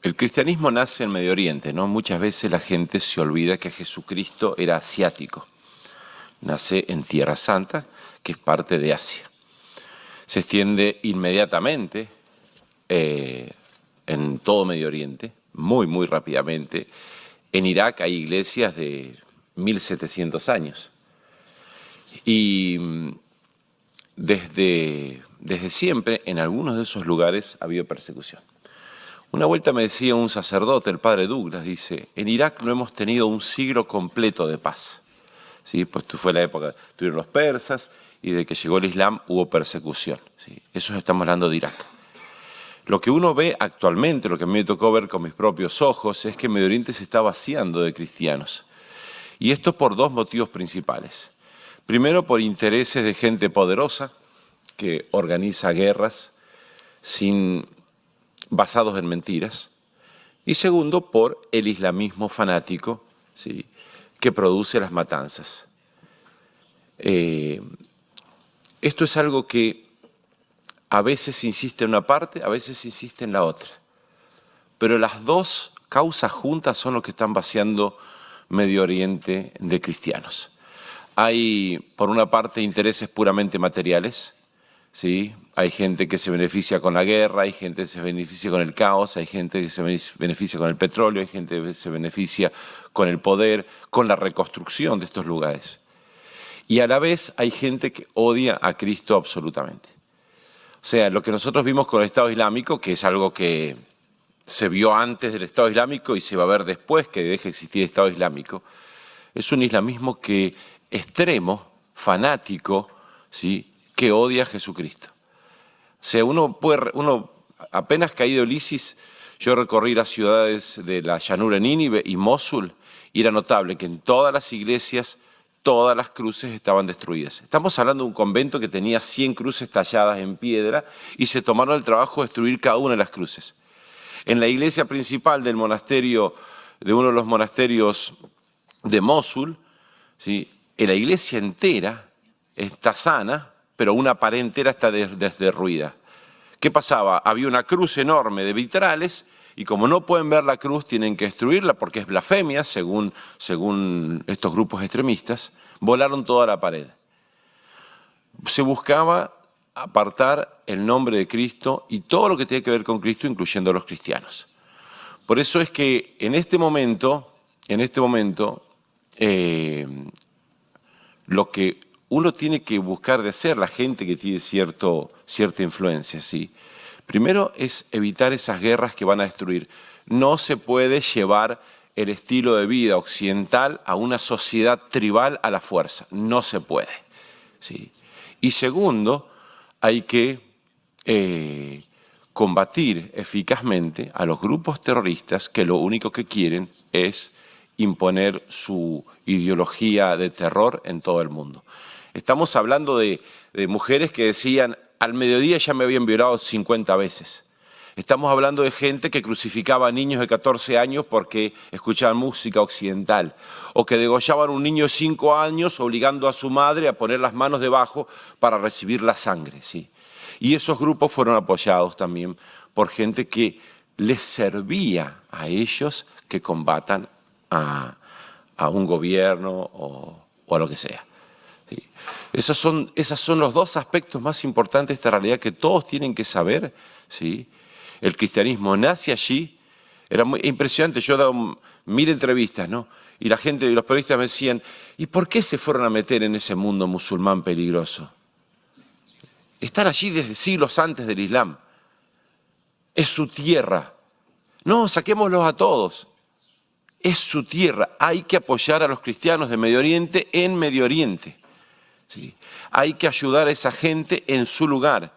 El cristianismo nace en Medio Oriente, ¿no? Muchas veces la gente se olvida que Jesucristo era asiático. Nace en Tierra Santa, que es parte de Asia. Se extiende inmediatamente en todo Medio Oriente, muy rápidamente. En Irak hay iglesias de 1700 años. Y desde siempre, en algunos de esos lugares ha habido persecución. Una vuelta me decía un sacerdote, el padre Douglas, dice, en Irak no hemos tenido un siglo completo de paz. ¿Sí? Pues fue la época, tuvieron los persas y de que llegó el Islam hubo persecución. ¿Sí? Eso estamos hablando de Irak. Lo que uno ve actualmente, lo que a mí me tocó ver con mis propios ojos, es que Medio Oriente se está vaciando de cristianos. Y esto por dos motivos principales. Primero, por intereses de gente poderosa que organiza guerras basados en mentiras. Y segundo, por el islamismo fanático, ¿sí?, que produce las matanzas. Esto es algo que a veces insiste en una parte, a veces insiste en la otra. Pero las dos causas juntas son lo que están vaciando Medio Oriente de cristianos. Hay, por una parte, intereses puramente materiales, ¿sí? Hay gente que se beneficia con la guerra, hay gente que se beneficia con el caos, hay gente que se beneficia con el petróleo, hay gente que se beneficia con el poder, con la reconstrucción de estos lugares. Y a la vez hay gente que odia a Cristo absolutamente. O sea, lo que nosotros vimos con el Estado Islámico, que es algo que se vio antes del Estado Islámico y se va a ver después que deje de existir el Estado Islámico, es un islamismo extremo, fanático, ¿sí?, que odia a Jesucristo. O sea, uno apenas caído el ISIS, yo recorrí las ciudades de la llanura Nínive y Mosul, y era notable que en todas las iglesias, todas las cruces estaban destruidas. Estamos hablando de un convento que tenía 100 cruces talladas en piedra y se tomaron el trabajo de destruir cada una de las cruces. En la iglesia principal del monasterio, de uno de los monasterios de Mosul, ¿sí?, la iglesia entera está sana, pero una pared entera está derruida. ¿Qué pasaba? Había una cruz enorme de vitrales y como no pueden ver la cruz tienen que destruirla porque es blasfemia, según estos grupos extremistas, volaron toda la pared. Se buscaba apartar el nombre de Cristo y todo lo que tiene que ver con Cristo, incluyendo a los cristianos. Por eso es que en este momento, lo que uno tiene que buscar de hacer, la gente que tiene cierta influencia, ¿sí?, primero es evitar esas guerras que van a destruir. No se puede llevar el estilo de vida occidental a una sociedad tribal a la fuerza. No se puede, ¿sí? Y segundo, hay que combatir eficazmente a los grupos terroristas que lo único que quieren es imponer su ideología de terror en todo el mundo. Estamos hablando de mujeres que decían, al mediodía ya me habían violado 50 veces. Estamos hablando de gente que crucificaba a niños de 14 años porque escuchaban música occidental, o que degollaban a un niño de 5 años obligando a su madre a poner las manos debajo para recibir la sangre, ¿sí? Y esos grupos fueron apoyados también por gente que les servía a ellos que combatan a un gobierno o a lo que sea. ¿Sí? Esos son los dos aspectos más importantes de esta realidad que todos tienen que saber, ¿sí? El cristianismo nace allí, era muy impresionante, yo he dado 1000 entrevistas, ¿no? Y la gente, los periodistas me decían, ¿y por qué se fueron a meter en ese mundo musulmán peligroso? Están allí desde siglos antes del Islam. Es su tierra. No, saquémoslos a todos. Es su tierra. Hay que apoyar a los cristianos de Medio Oriente en Medio Oriente. ¿Sí? Hay que ayudar a esa gente en su lugar.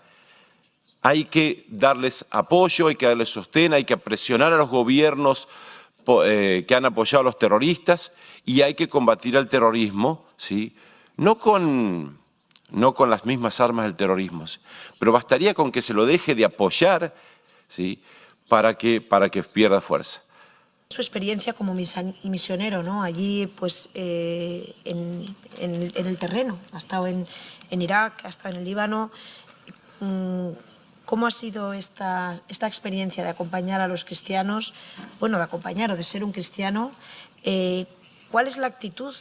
Hay que darles apoyo, hay que darles sostén, hay que presionar a los gobiernos que han apoyado a los terroristas y hay que combatir al terrorismo, ¿sí? No con las mismas armas del terrorismo, ¿sí?, pero bastaría con que se lo deje de apoyar, ¿sí?, para que pierda fuerza. Su experiencia como misionero, ¿no? Allí, pues, en el terreno. Ha estado en Irak, ha estado en el Líbano. ¿Cómo ha sido esta experiencia de acompañar a los cristianos? Bueno, de acompañar o de ser un cristiano. ¿Cuál es la actitud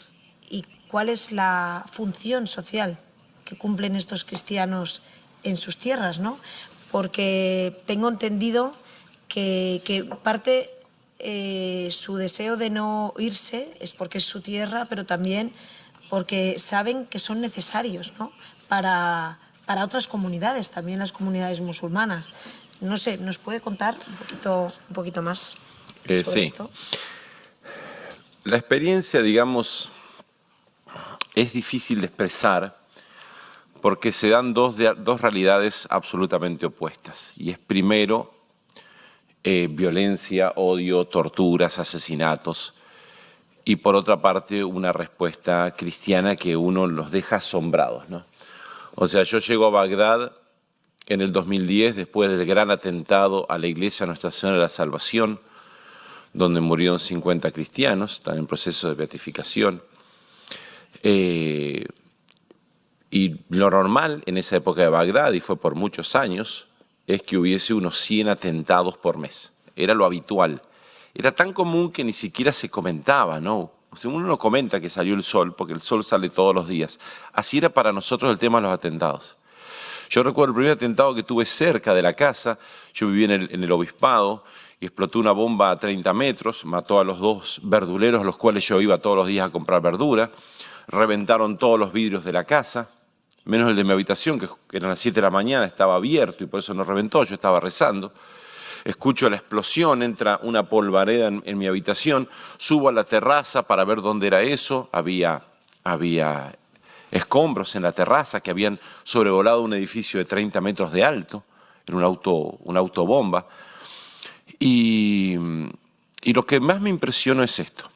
y cuál es la función social que cumplen estos cristianos en sus tierras, ¿no? Porque tengo entendido que parte su deseo de no irse es porque es su tierra, pero también porque saben que son necesarios, ¿no? para otras comunidades, también las comunidades musulmanas. No sé, ¿nos puede contar un poquito más sobre esto? La experiencia, digamos, es difícil de expresar porque se dan dos realidades absolutamente opuestas. Y es primero violencia, odio, torturas, asesinatos. Y por otra parte, una respuesta cristiana que uno los deja asombrados, ¿no? O sea, yo llego a Bagdad en el 2010, después del gran atentado a la iglesia Nuestra Señora de la Salvación, donde murieron 50 cristianos, están en proceso de beatificación. Y lo normal en esa época de Bagdad, y fue por muchos años, es que hubiese unos 100 atentados por mes. Era lo habitual. Era tan común que ni siquiera se comentaba, ¿no? O sea, uno no comenta que salió el sol, porque el sol sale todos los días. Así era para nosotros el tema de los atentados. Yo recuerdo el primer atentado que tuve cerca de la casa. Yo vivía en el obispado y explotó una bomba a 30 metros, mató a los 2 verduleros, a los cuales yo iba todos los días a comprar verdura. Reventaron todos los vidrios de la casa, menos el de mi habitación, que eran las 7 de la mañana, estaba abierto y por eso no reventó, yo estaba rezando. Escucho la explosión, entra una polvareda en mi habitación, subo a la terraza para ver dónde era eso, había escombros en la terraza que habían sobrevolado un edificio de 30 metros de alto, era una autobomba. Y lo que más me impresionó es esto.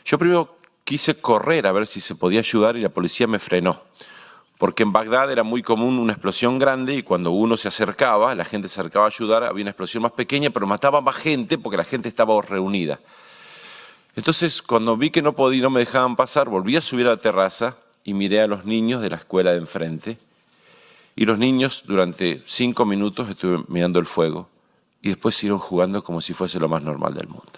Yo primero quise correr a ver si se podía ayudar y la policía me frenó. Porque en Bagdad era muy común una explosión grande y cuando uno se acercaba, la gente se acercaba a ayudar, había una explosión más pequeña, pero mataba más gente porque la gente estaba reunida. Entonces, cuando vi que no me dejaban pasar, volví a subir a la terraza y miré a los niños de la escuela de enfrente. Y los niños, durante 5 minutos, estuvieron mirando el fuego y después siguieron jugando como si fuese lo más normal del mundo.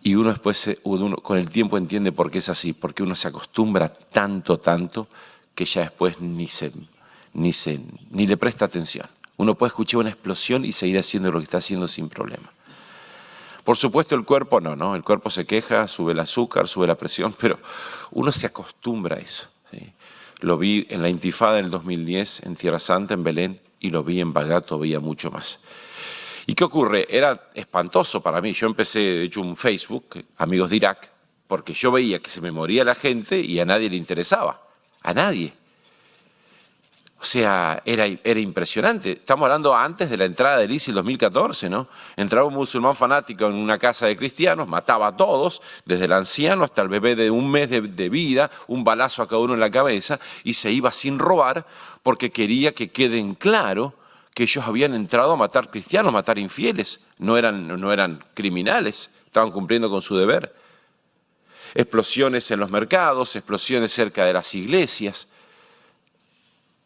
Y uno después, con el tiempo entiende por qué es así, porque uno se acostumbra tanto, que ya después ni le presta atención. Uno puede escuchar una explosión y seguir haciendo lo que está haciendo sin problema. Por supuesto el cuerpo no, el cuerpo se queja, sube el azúcar, sube la presión, pero uno se acostumbra a eso, ¿sí? Lo vi en la Intifada en el 2010, en Tierra Santa, en Belén, y lo vi en Bagdad todavía mucho más. ¿Y qué ocurre? Era espantoso para mí. Yo empecé, de hecho, un Facebook, Amigos de Irak, porque yo veía que se me moría la gente y a nadie le interesaba. A nadie. O sea, era impresionante. Estamos hablando antes de la entrada del ISIS 2014, ¿no? Entraba un musulmán fanático en una casa de cristianos, mataba a todos, desde el anciano hasta el bebé de 1 mes de vida, un balazo a cada uno en la cabeza, y se iba sin robar porque quería que queden claro que ellos habían entrado a matar cristianos, matar infieles. No eran criminales, estaban cumpliendo con su deber. Explosiones en los mercados, explosiones cerca de las iglesias.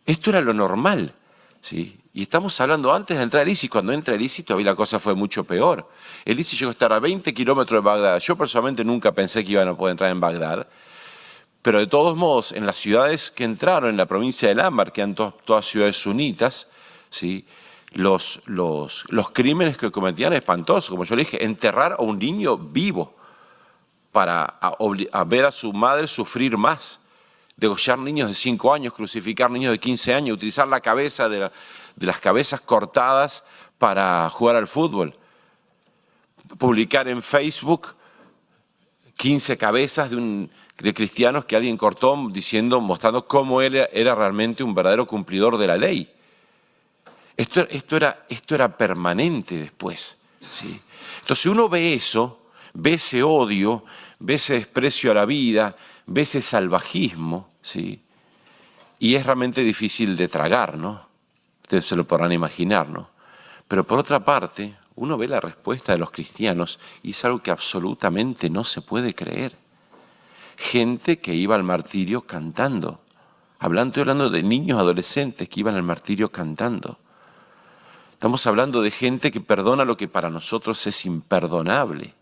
Esto era lo normal, ¿sí? Y estamos hablando antes de entrar el ISIS. Cuando entra el ISIS todavía la cosa fue mucho peor. El ISIS llegó a estar a 20 kilómetros de Bagdad. Yo personalmente nunca pensé que iban a poder entrar en Bagdad. Pero de todos modos, en las ciudades que entraron, en la provincia del Ámbar, que eran todas ciudades sunitas, ¿sí? Los crímenes que cometían espantosos. Como yo le dije, enterrar a un niño vivo para ver a su madre sufrir más, degollar niños de 5 años, crucificar niños de 15 años, utilizar la cabeza de las cabezas cortadas para jugar al fútbol, publicar en Facebook 15 cabezas de cristianos que alguien cortó mostrando cómo él era realmente un verdadero cumplidor de la ley. Esto era permanente después, ¿sí? Entonces uno ve eso, ve ese odio, ve ese desprecio a la vida, ve ese salvajismo, ¿sí? Y es realmente difícil de tragar, ¿no? Ustedes se lo podrán imaginar, ¿no? Pero por otra parte, uno ve la respuesta de los cristianos y es algo que absolutamente no se puede creer. Gente que iba al martirio cantando, Estoy hablando de niños, adolescentes que iban al martirio cantando. Estamos hablando de gente que perdona lo que para nosotros es imperdonable.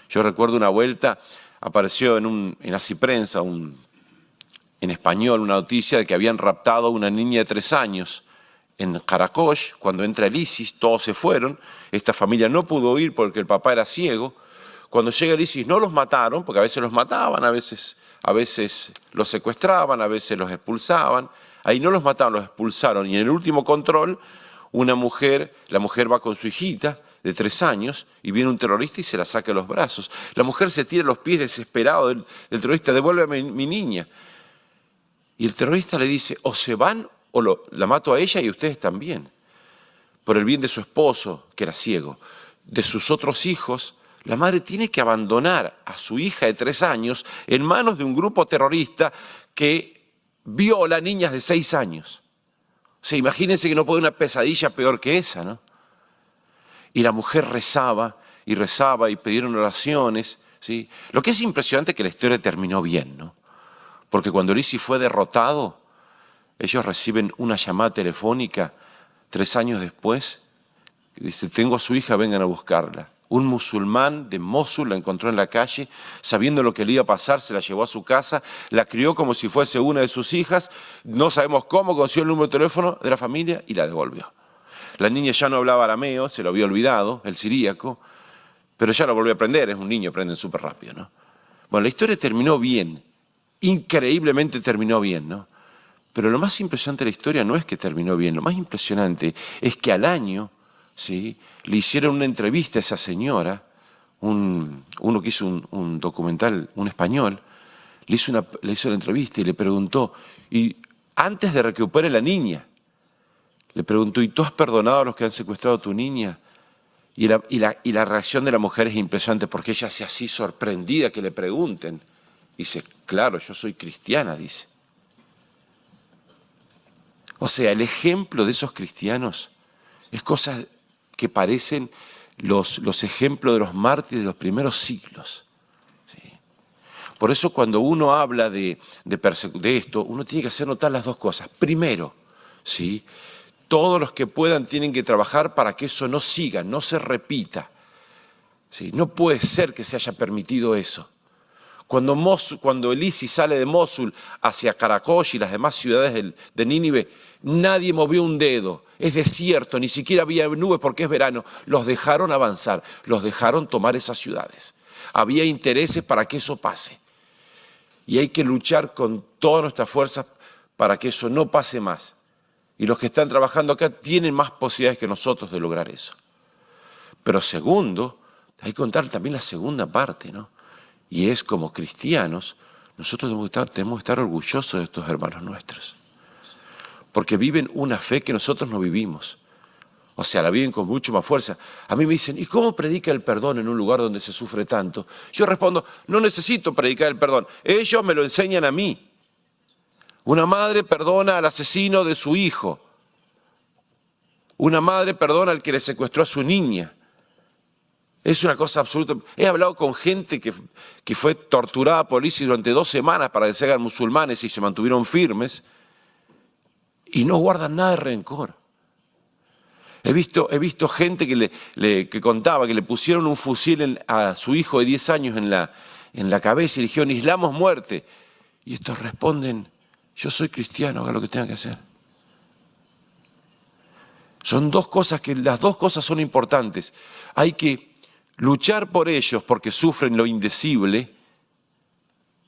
Yo recuerdo una vuelta, apareció en Así Prensa, en español, una noticia de que habían raptado a una niña de 3 años en Karakosh. Cuando entra el ISIS, todos se fueron. Esta familia no pudo ir porque el papá era ciego. Cuando llega el ISIS no los mataron, porque a veces los mataban, a veces los secuestraban, a veces los expulsaban. Ahí no los mataron, los expulsaron. Y en el último control, la mujer va con su hijita de 3 años y viene un terrorista y se la saca de los brazos. La mujer se tira a los pies desesperado del terrorista, devuélveme mi niña. Y el terrorista le dice, o se van o la mato a ella y a ustedes también. Por el bien de su esposo, que era ciego, de sus otros hijos, la madre tiene que abandonar a su hija de 3 años en manos de un grupo terrorista que viola a niñas de 6 años. O sea, imagínense que no puede haber una pesadilla peor que esa, ¿no? Y la mujer rezaba y pidieron oraciones, ¿sí? Lo que es impresionante es que la historia terminó bien, ¿no? Porque cuando el ISIS fue derrotado, ellos reciben una llamada telefónica 3 años después, que dice, tengo a su hija, vengan a buscarla. Un musulmán de Mosul la encontró en la calle, sabiendo lo que le iba a pasar, se la llevó a su casa, la crió como si fuese una de sus hijas, no sabemos cómo consiguió el número de teléfono de la familia y la devolvió. La niña ya no hablaba arameo, se lo había olvidado, el siríaco, pero ya lo volvió a aprender, es un niño, aprenden súper rápido, ¿no? Bueno, la historia terminó bien, increíblemente terminó bien, ¿no? Pero lo más impresionante de la historia no es que terminó bien, lo más impresionante es que al año, ¿sí?, le hicieron una entrevista a esa señora, uno que hizo un documental, un español, le hizo la entrevista y le preguntó, y antes de recuperar a la niña, le preguntó, ¿y tú has perdonado a los que han secuestrado a tu niña? Y la reacción de la mujer es impresionante porque ella hace así sorprendida que le pregunten. Dice, claro, yo soy cristiana, dice. O sea, el ejemplo de esos cristianos es cosas que parecen los ejemplos de los mártires de los primeros siglos. ¿Sí? Por eso cuando uno habla de esto, uno tiene que hacer notar las dos cosas. Primero, ¿sí?, todos los que puedan tienen que trabajar para que eso no siga, no se repita. ¿Sí? No puede ser que se haya permitido eso. Cuando el ISIS sale de Mosul hacia Karakosh y las demás ciudades de Nínive, nadie movió un dedo. Es desierto, ni siquiera había nubes porque es verano. Los dejaron avanzar, los dejaron tomar esas ciudades. Había intereses para que eso pase. Y hay que luchar con todas nuestras fuerzas para que eso no pase más. Y los que están trabajando acá tienen más posibilidades que nosotros de lograr eso. Pero segundo, hay que contar también la segunda parte, ¿no? Y es como cristianos, nosotros tenemos que estar orgullosos de estos hermanos nuestros. Porque viven una fe que nosotros no vivimos. O sea, la viven con mucho más fuerza. A mí me dicen, ¿y cómo predica el perdón en un lugar donde se sufre tanto? Yo respondo, no necesito predicar el perdón. Ellos me lo enseñan a mí. Una madre perdona al asesino de su hijo. Una madre perdona al que le secuestró a su niña. Es una cosa absoluta. He hablado con gente que fue torturada por ISIS durante 2 semanas para que se hagan musulmanes y se mantuvieron firmes y no guardan nada de rencor. He visto gente que contaba que le pusieron un fusil a su hijo de 10 años en la cabeza y le dijeron, Islam es muerte. Y estos responden, yo soy cristiano, haga lo que tenga que hacer. Son las dos cosas son importantes. Hay que luchar por ellos porque sufren lo indecible,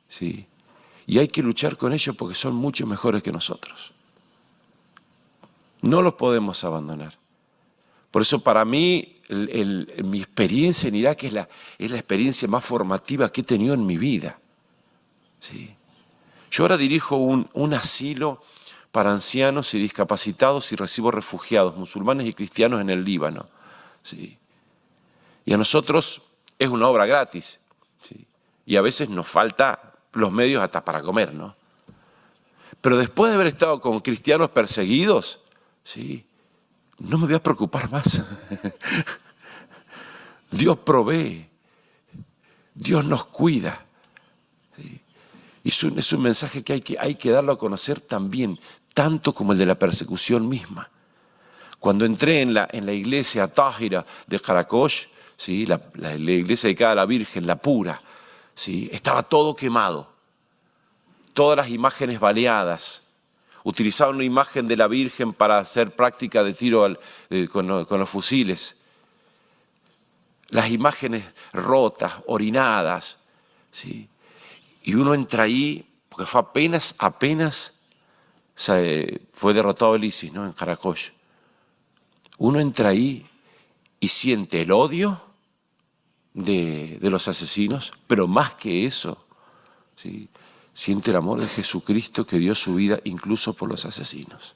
¿sí? Y hay que luchar con ellos porque son mucho mejores que nosotros. No los podemos abandonar. Por eso para mí, mi experiencia en Irak es la experiencia más formativa que he tenido en mi vida. ¿Sí? Yo ahora dirijo un asilo para ancianos y discapacitados y recibo refugiados, musulmanes y cristianos en el Líbano. ¿Sí? Y a nosotros es una obra gratis. ¿Sí? Y a veces nos falta los medios hasta para comer, ¿no? Pero después de haber estado con cristianos perseguidos, ¿sí?, no me voy a preocupar más. Dios provee, Dios nos cuida. ¿Sí? Y es un mensaje que hay que darlo a conocer también, tanto como el de la persecución misma. Cuando entré en la iglesia Táhira de Karakosh, ¿sí? la iglesia dedicada a la Virgen, la pura, ¿sí? Estaba todo quemado, todas las imágenes baleadas. Utilizaban una imagen de la Virgen para hacer práctica de tiro con los fusiles. Las imágenes rotas, orinadas, ¿sí? Y uno entra ahí, porque fue apenas fue derrotado el ISIS, ¿no? En Karakosh. Uno entra ahí y siente el odio de los asesinos, pero más que eso, ¿sí? Siente el amor de Jesucristo que dio su vida incluso por los asesinos.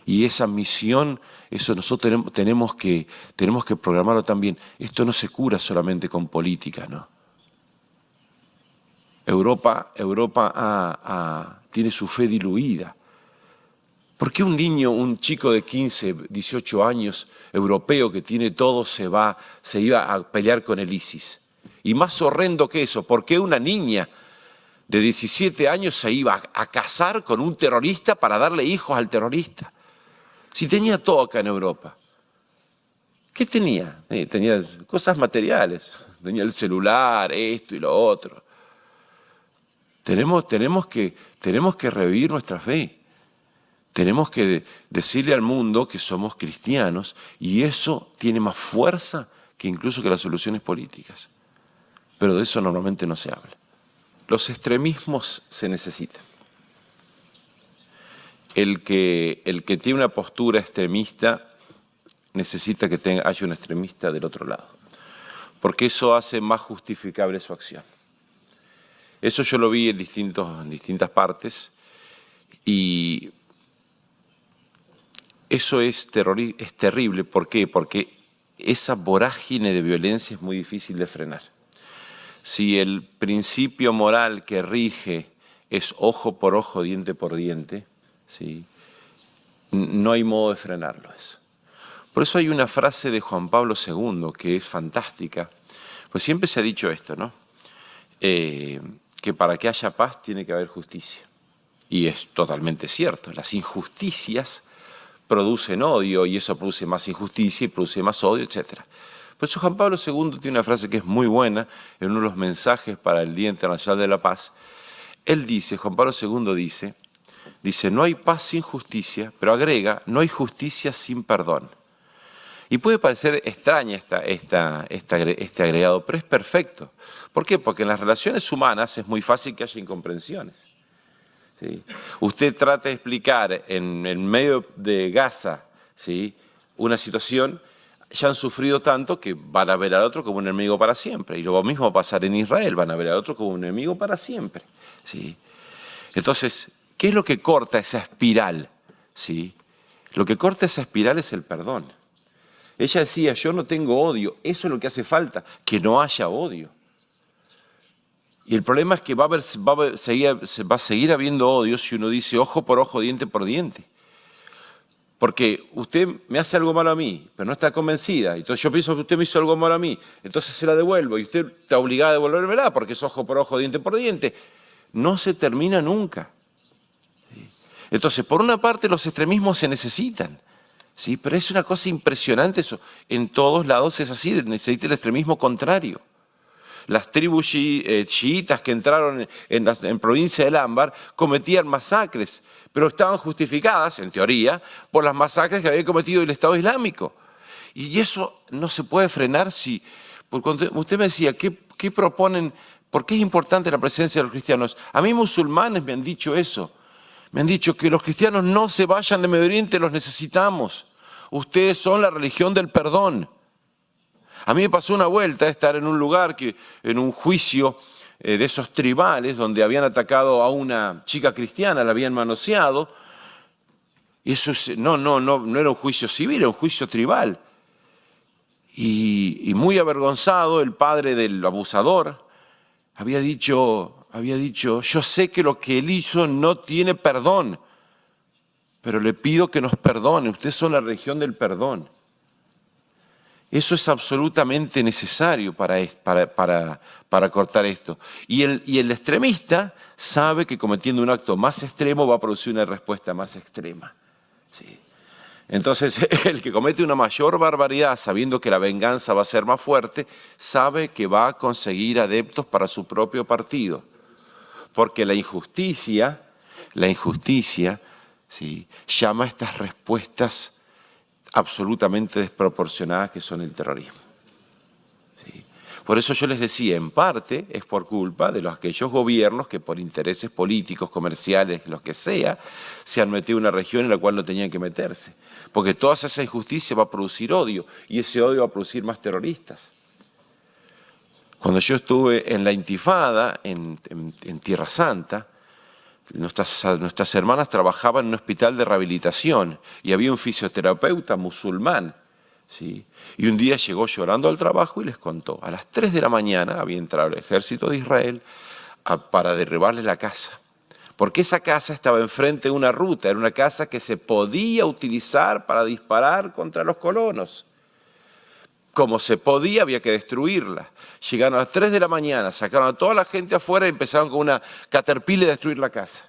Y esa misión, eso nosotros tenemos que programarlo también. Esto no se cura solamente con política, ¿no? Europa tiene su fe diluida. ¿Por qué un niño, un chico de 15, 18 años, europeo que tiene todo, se iba a pelear con el ISIS? Y más horrendo que eso, ¿por qué una niña de 17 años se iba a casar con un terrorista para darle hijos al terrorista? Si tenía todo acá en Europa. ¿Qué tenía? Tenía cosas materiales, tenía el celular, esto y lo otro. Tenemos que revivir nuestra fe. Tenemos que decirle al mundo que somos cristianos y eso tiene más fuerza que incluso que las soluciones políticas. Pero de eso normalmente no se habla. Los extremismos se necesitan. El que tiene una postura extremista necesita que haya un extremista del otro lado, porque eso hace más justificable su acción. Eso yo lo vi en distintas partes y eso es terrible. ¿Por qué? Porque esa vorágine de violencia es muy difícil de frenar. Si el principio moral que rige es ojo por ojo, diente por diente, ¿sí? No hay modo de frenarlo eso. Por eso hay una frase de Juan Pablo II que es fantástica, pues siempre se ha dicho esto, ¿no? Que para que haya paz tiene que haber justicia. Y es totalmente cierto, las injusticias producen odio y eso produce más injusticia y produce más odio, etc. Por eso Juan Pablo II tiene una frase que es muy buena en uno de los mensajes para el Día Internacional de la Paz. Él dice, Juan Pablo II dice, no hay paz sin justicia, pero agrega, no hay justicia sin perdón. Y puede parecer extraña este agregado, pero es perfecto. ¿Por qué? Porque en las relaciones humanas es muy fácil que haya incomprensiones. ¿Sí? Usted trata de explicar en medio de Gaza, ¿sí?, una situación, ya han sufrido tanto que van a ver al otro como un enemigo para siempre. Y lo mismo va a pasar en Israel, van a ver al otro como un enemigo para siempre. ¿Sí? Entonces, ¿qué es lo que corta esa espiral? ¿Sí? Lo que corta esa espiral es el perdón. Ella decía, yo no tengo odio, eso es lo que hace falta, que no haya odio. Y el problema es que va a seguir habiendo odio si uno dice ojo por ojo, diente por diente. Porque usted me hace algo malo a mí, pero no está convencida. Entonces yo pienso que usted me hizo algo malo a mí, entonces se la devuelvo y usted está obligada a devolvérmela porque es ojo por ojo, diente por diente. No se termina nunca. Entonces, por una parte, los extremismos se necesitan. ¿Sí? Pero es una cosa impresionante eso. En todos lados es así, necesita el extremismo contrario. Las tribus chiitas que entraron en provincia del Ámbar cometían masacres, pero estaban justificadas, en teoría, por las masacres que había cometido el Estado Islámico. Y eso no se puede frenar si... Porque usted me decía, ¿qué proponen? ¿Por qué es importante la presencia de los cristianos? A mí musulmanes me han dicho eso. Me han dicho que los cristianos no se vayan de Medio Oriente, los necesitamos. Ustedes son la religión del perdón. A mí me pasó una vuelta estar en un lugar, en un juicio de esos tribales, donde habían atacado a una chica cristiana, la habían manoseado. Y eso no era un juicio civil, era un juicio tribal. Y muy avergonzado, el padre del abusador había dicho, yo sé que lo que él hizo no tiene perdón, pero le pido que nos perdone, ustedes son la religión del perdón. Eso es absolutamente necesario para cortar esto. Y el extremista sabe que cometiendo un acto más extremo va a producir una respuesta más extrema. ¿Sí? Entonces, el que comete una mayor barbaridad sabiendo que la venganza va a ser más fuerte, sabe que va a conseguir adeptos para su propio partido. Porque la injusticia, ¿sí?, llama a estas respuestas absolutamente desproporcionadas que son el terrorismo. ¿Sí? Por eso yo les decía, en parte es por culpa de aquellos gobiernos que por intereses políticos, comerciales, los que sea, se han metido en una región en la cual no tenían que meterse. Porque toda esa injusticia va a producir odio y ese odio va a producir más terroristas. Cuando yo estuve en la Intifada, en Tierra Santa, nuestras hermanas trabajaban en un hospital de rehabilitación y había un fisioterapeuta musulmán, ¿sí? Y un día llegó llorando al trabajo y les contó, a las 3 de la mañana había entrado el ejército de Israel para derribarle la casa. Porque esa casa estaba enfrente de una ruta, era una casa que se podía utilizar para disparar contra los colonos. Como se podía, había que destruirla. Llegaron a las 3 de la mañana, sacaron a toda la gente afuera y empezaron con una caterpillar a destruir la casa.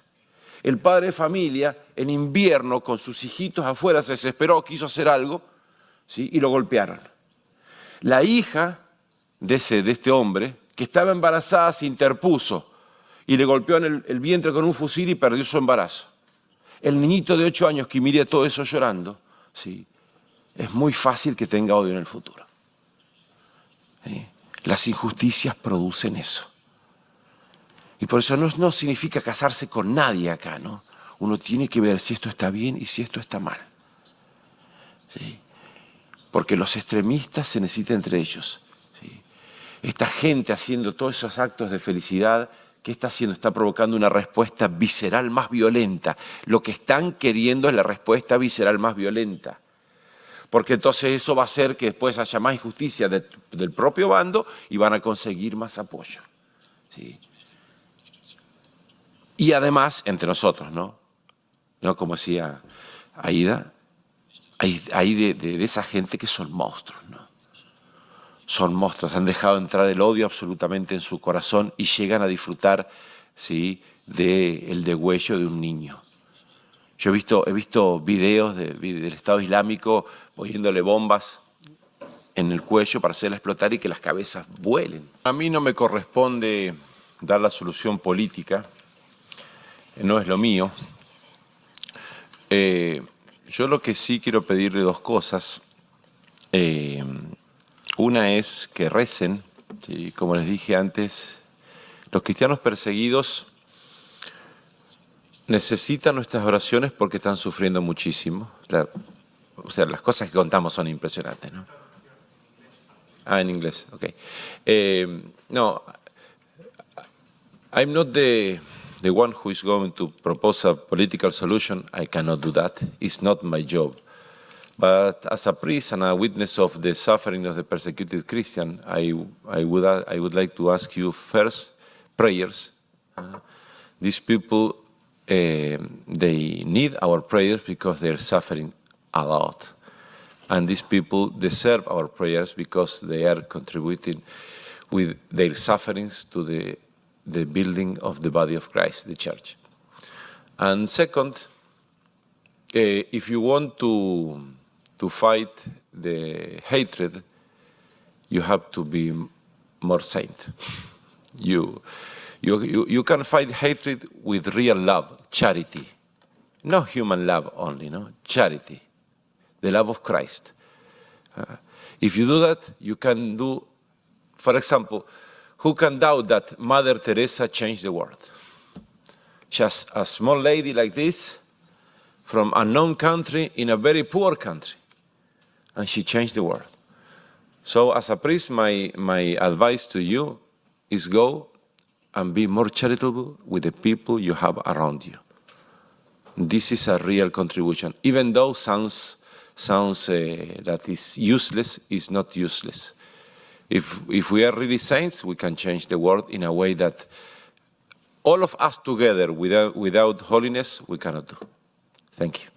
El padre de familia, en invierno, con sus hijitos afuera, se desesperó, quiso hacer algo, ¿sí?, y lo golpearon. La hija de este hombre, que estaba embarazada, se interpuso y le golpeó en el vientre con un fusil y perdió su embarazo. El niñito de 8 años que mire todo eso llorando, ¿sí?, es muy fácil que tenga odio en el futuro. ¿Sí? Las injusticias producen eso. Y por eso no significa casarse con nadie acá, ¿no? Uno tiene que ver si esto está bien y si esto está mal. ¿Sí? Porque los extremistas se necesitan entre ellos. ¿Sí? Esta gente haciendo todos esos actos de felicidad, ¿qué está haciendo? Está provocando una respuesta visceral más violenta. Lo que están queriendo es la respuesta visceral más violenta. Porque entonces eso va a hacer que después haya más injusticia del propio bando y van a conseguir más apoyo. ¿Sí? Y además, entre nosotros, ¿no? Como decía Aida, hay de esa gente que son monstruos, ¿no? Son monstruos, han dejado entrar el odio absolutamente en su corazón y llegan a disfrutar, ¿sí?, del degüello de un niño. Yo he visto videos del Estado Islámico poniéndole bombas en el cuello para hacerla explotar y que las cabezas vuelen. A mí no me corresponde dar la solución política, no es lo mío. Yo lo que sí quiero pedirle 2 cosas. Una es que recen, ¿sí? Como les dije antes, los cristianos perseguidos necesitan nuestras oraciones porque están sufriendo muchísimo. O sea, las cosas que contamos son impresionantes, ¿no? En inglés, ok. No, I'm not the one who is going to propose a political solution. I cannot do that. It's not my job. But as a priest and a witness of the suffering of the persecuted Christian, I would like to ask you first prayers. These people, they need our prayers because they're suffering a lot. And these people deserve our prayers because they are contributing with their sufferings to the building of the body of Christ, the church. And second, if you want to fight the hatred, you have to be more saint. You can fight hatred with real love, charity. Not human love only, no? Charity. The love of Christ. If you do that, you can do, for example, who can doubt that Mother Teresa changed the world? Just a small lady like this, from a unknown country in a very poor country, and she changed the world. So as a priest, my advice to you is go and be more charitable with the people you have around you. This is a real contribution. Even though sounds that is useless, is not useless. If we are really saints, we can change the world in a way that all of us together, without holiness, we cannot do. Thank you.